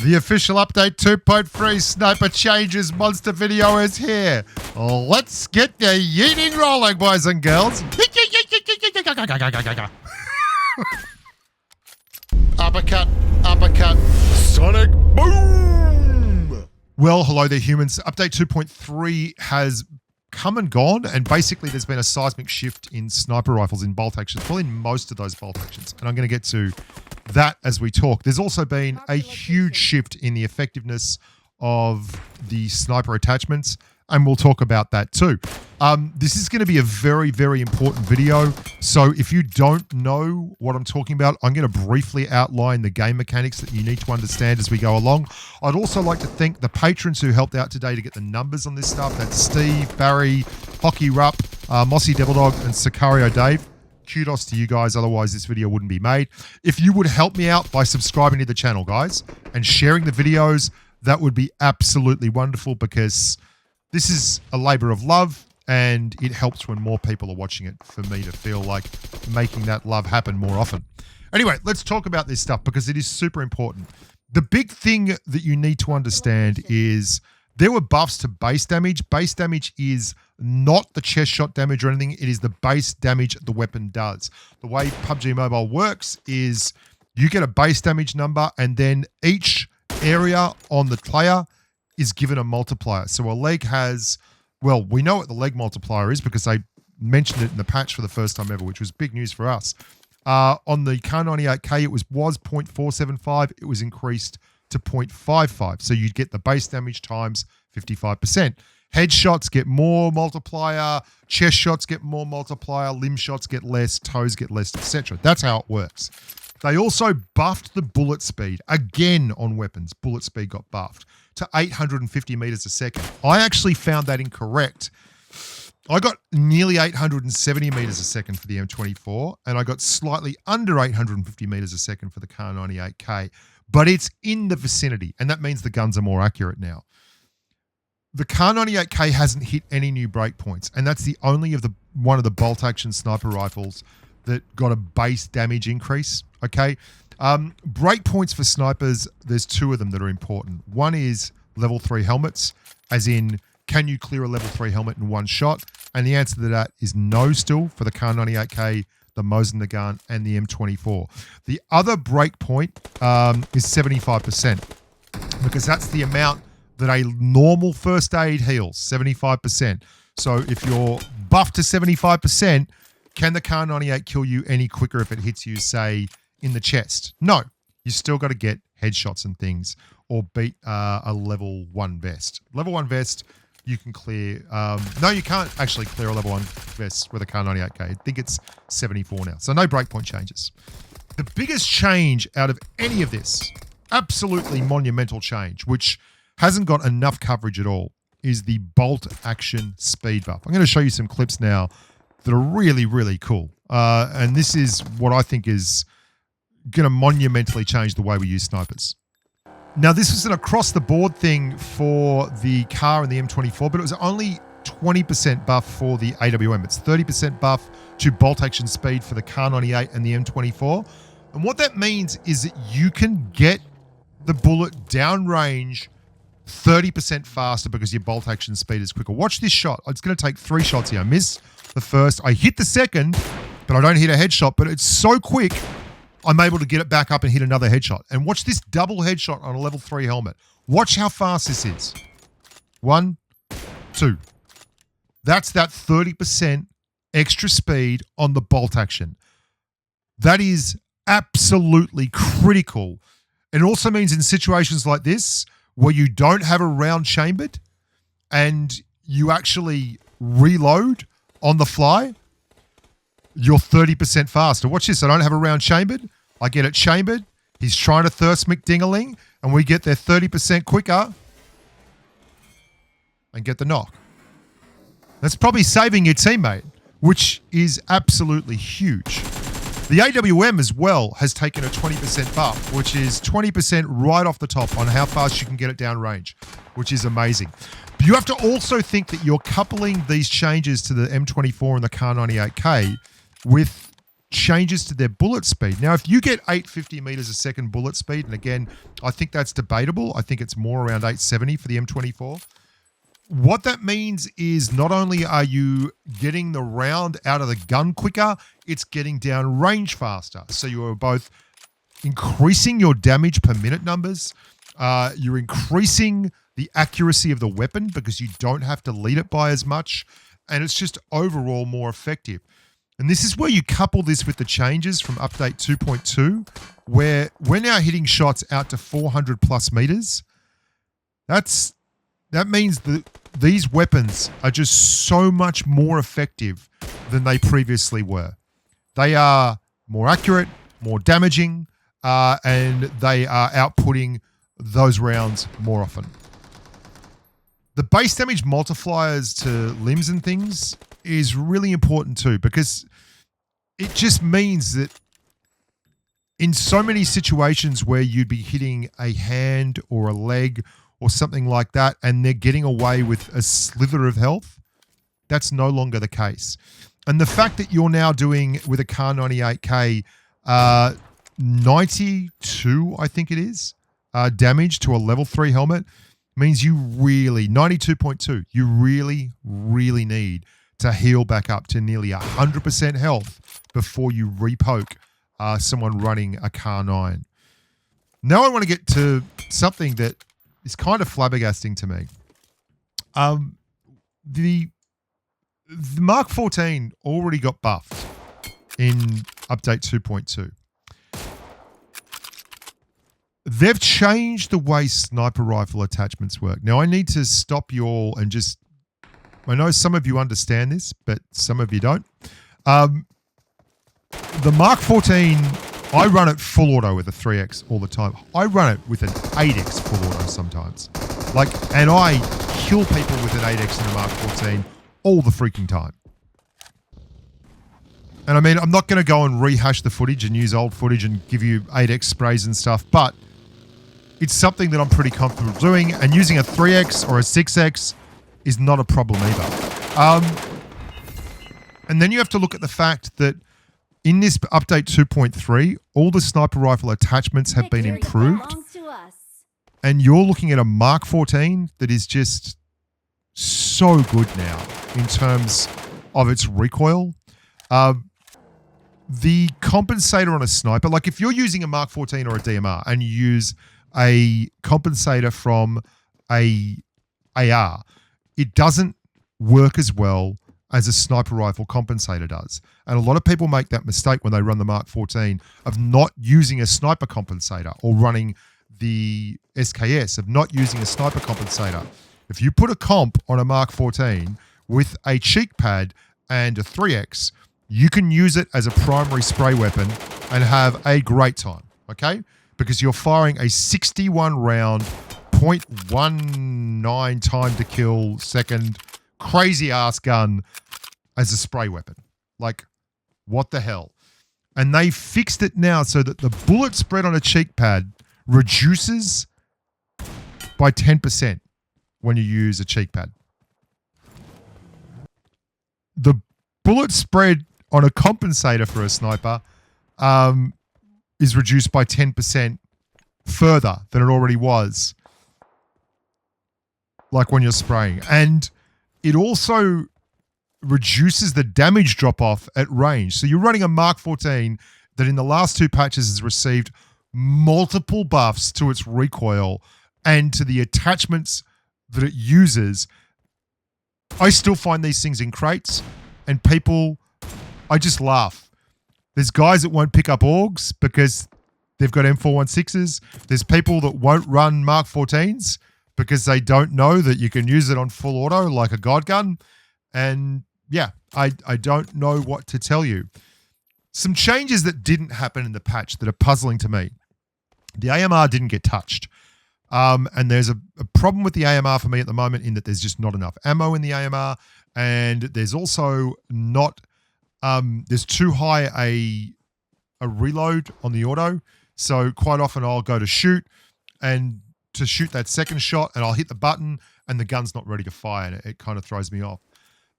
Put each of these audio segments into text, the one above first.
The official update 2.3 sniper changes monster video is here. Let's get the yeeting rolling, boys and girls. Uppercut, uppercut, sonic boom. Well, hello there, humans. Update 2.3 has come and gone, and basically there's been a seismic shift in sniper rifles in bolt actions, well, in most of those bolt actions, and I'm going to get to that as we talk. There's also been a huge shift in the effectiveness of the sniper attachments, and we'll talk about that too. This is going to be a very, very important video, so if you don't know what I'm talking about, I'm going to briefly outline the game mechanics that you need to understand as we go along. I'd also like to thank the patrons who helped out today to get the numbers on this stuff. That's Steve, Barry, Hockey Rupp, Mossy Devil Dog, and Sicario Dave. Kudos to you guys, otherwise this video wouldn't be made. If you would help me out by subscribing to the channel, guys, and sharing the videos, that would be absolutely wonderful, because this is a labor of love, and it helps when more people are watching it for me to feel like making that love happen more often. Anyway, let's talk about this stuff because it is super important. The big thing that you need to understand is there were buffs to base damage. Base damage is not the chest shot damage or anything. It is the base damage the weapon does. The way PUBG Mobile works is you get a base damage number, and then each area on the player is given a multiplier. So a leg has, well, we know what the leg multiplier is because they mentioned it in the patch for the first time ever, which was big news for us. On the Kar98K, it was 0.475. It was increased to 0.55. So you'd get the base damage times 55%. Headshots get more multiplier, chest shots get more multiplier, limb shots get less, toes get less, etc. That's how it works. They also buffed the bullet speed. Again, on weapons, bullet speed got buffed to 850 meters a second. I actually found that incorrect. I got nearly 870 meters a second for the M24, and I got slightly under 850 meters a second for the Kar98K, but it's in the vicinity, and that means the guns are more accurate now. The Kar98K hasn't hit any new breakpoints, and that's the only one of the bolt action sniper rifles that got a base damage increase, okay? Breakpoints for snipers, there's two of them that are important. One is level 3 helmets, as in, can you clear a level 3 helmet in one shot? And the answer to that is no still for the Kar98K, the Mosin Nagant, and the M24. The other breakpoint is 75%, because that's the amount that a normal first aid heals, 75%. So if you're buffed to 75%, can the Kar98 kill you any quicker if it hits you, say, in the chest? No. You still got to get headshots and things, or beat a level 1 vest. Level 1 vest, you can clear. No, you can't actually clear a level 1 vest with a Kar98K. I think it's 74 now. So no breakpoint changes. The biggest change out of any of this, absolutely monumental change, which hasn't got enough coverage at all, is the bolt action speed buff. I'm going to show you some clips now that are really, really cool. And this is what I think is going to monumentally change the way we use snipers. Now, this was an across-the-board thing for the Kar and the M24, but it was only 20% buff for the AWM. It's 30% buff to bolt action speed for the Kar98 and the M24. And what that means is that you can get the bullet downrange 30% faster because your bolt action speed is quicker. Watch this shot. It's going to take 3 shots here. I miss the first. I hit the second, but I don't hit a headshot. But it's so quick, I'm able to get it back up and hit another headshot. And watch this double headshot on a level 3 helmet. Watch how fast this is. 1, 2. That's that 30% extra speed on the bolt action. That is absolutely critical. It also means in situations like this, where you don't have a round chambered and you actually reload on the fly, you're 30% faster. Watch this. I don't have a round chambered. I get it chambered. He's trying to thirst McDingaling, and we get there 30% quicker and get the knock. That's probably saving your teammate, which is absolutely huge. The AWM as well has taken a 20% buff, which is 20% right off the top on how fast you can get it down range, which is amazing. But you have to also think that you're coupling these changes to the M24 and the Kar98K with changes to their bullet speed. Now, if you get 850 meters a second bullet speed, and again, I think that's debatable. I think it's more around 870 for the M24. What that means is not only are you getting the round out of the gun quicker, it's getting down range faster. So you are both increasing your damage per minute numbers. You're increasing the accuracy of the weapon because you don't have to lead it by as much. And it's just overall more effective. And this is where you couple this with the changes from update 2.2, where we're now hitting shots out to 400 plus meters. That means that these weapons are just so much more effective than they previously were. They are more accurate, more damaging, and they are outputting those rounds more often. The base damage multipliers to limbs and things is really important too, because it just means that in so many situations where you'd be hitting a hand or a leg or something like that and they're getting away with a slither of health, that's no longer the case. And the fact that you're now doing with a Kar 98K 92, I think it is, damage to a level 3 helmet means you really, 92.2, you really, really need to heal back up to nearly 100% health before you repoke someone running a Kar 9. Now I want to get to something that is kind of flabbergasting to me. The Mark 14 already got buffed in update 2.2. They've changed the way sniper rifle attachments work. Now, I need to stop you all and just... I know some of you understand this, but some of you don't. The Mark 14, I run it full auto with a 3X all the time. I run it with an 8X full auto sometimes. And I kill people with an 8X in a Mark 14 all the freaking time. And I mean, I'm not going to go and rehash the footage and use old footage and give you 8X sprays and stuff, but it's something that I'm pretty comfortable doing, and using a 3X or a 6X is not a problem either. And then you have to look at the fact that in this update 2.3, all the sniper rifle attachments have been improved. And you're looking at a Mark 14 that is just so good now in terms of its recoil. The compensator on a sniper, like if you're using a Mark 14 or a DMR and you use a compensator from a AR, it doesn't work as well as a sniper rifle compensator does. And a lot of people make that mistake when they run the Mark 14 of not using a sniper compensator, or running the SKS of not using a sniper compensator. If you put a comp on a Mark 14 with a cheek pad and a 3X, you can use it as a primary spray weapon and have a great time, okay? Because you're firing a 61 round, 0.19 time to kill second, crazy ass gun as a spray weapon. Like, what the hell? And they fixed it now so that the bullet spread on a cheek pad reduces by 10% when you use a cheek pad. The bullet spread on a compensator for a sniper is reduced by 10% further than it already was, like when you're spraying. And it also reduces the damage drop-off at range. So you're running a Mark 14 that in the last 2 patches has received multiple buffs to its recoil and to the attachments that it uses. I still find these things in crates, and people, I just laugh. There's guys that won't pick up AUGs because they've got M416s. There's people that won't run Mark 14s because they don't know that you can use it on full auto like a God gun. And yeah, I don't know what to tell you. Some changes that didn't happen in the patch that are puzzling to me. The AMR didn't get touched. And there's a problem with the AMR for me at the moment in that there's just not enough ammo in the AMR. And there's also not... there's too high a reload on the auto. So quite often I'll go to shoot, and to shoot that second shot, and I'll hit the button and the gun's not ready to fire, and it kind of throws me off.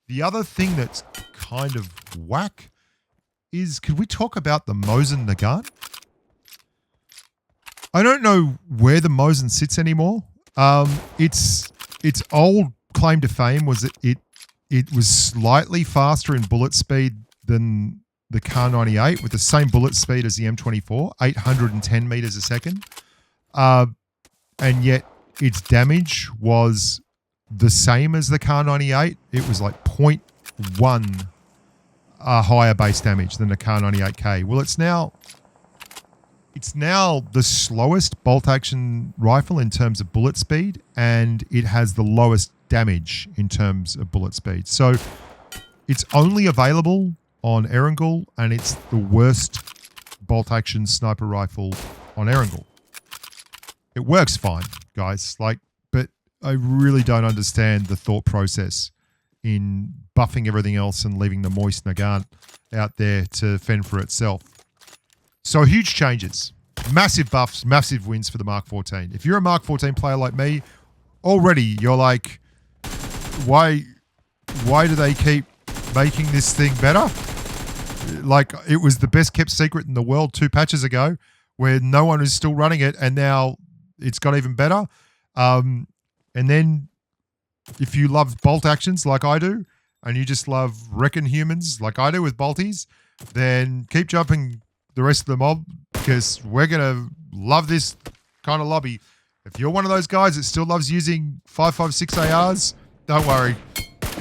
The other thing that's kind of whack is, could we talk about the Mosin Nagant? I don't know where the Mosin sits anymore. Its old claim to fame was that it was slightly faster in bullet speed than the Kar 98 with the same bullet speed as the M24, 810 meters a second. And yet its damage was the same as the Kar 98. It was like 0.1 higher base damage than the Kar 98K. Well, it's now the slowest bolt action rifle in terms of bullet speed, and it has the lowest damage in terms of bullet speed. So it's only available on Erangel, and it's the worst bolt action sniper rifle on Erangel. It works fine, guys. But I really don't understand the thought process in buffing everything else and leaving the moist Nagant out there to fend for itself. So huge changes, massive buffs, massive wins for the Mark 14. If you're a Mark 14 player like me, already you're like, why do they keep making this thing better? Like, it was the best kept secret in the world 2 patches ago, where no one is still running it, and now it's got even better. And then if you love bolt actions like I do, and you just love wrecking humans like I do with bolties, then keep jumping the rest of the mob, because we're going to love this kind of lobby. If you're one of those guys that still loves using 5.56 ARs, don't worry.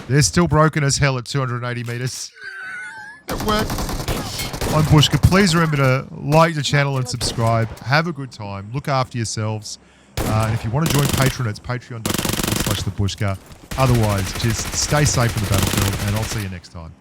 They're still broken as hell at 280 meters. At work. I'm Bushka. Please remember to like the channel and subscribe. Have a good time. Look after yourselves. And if you want to join Patreon, it's patreon.com/thebushka. Otherwise, just stay safe in the battlefield, and I'll see you next time.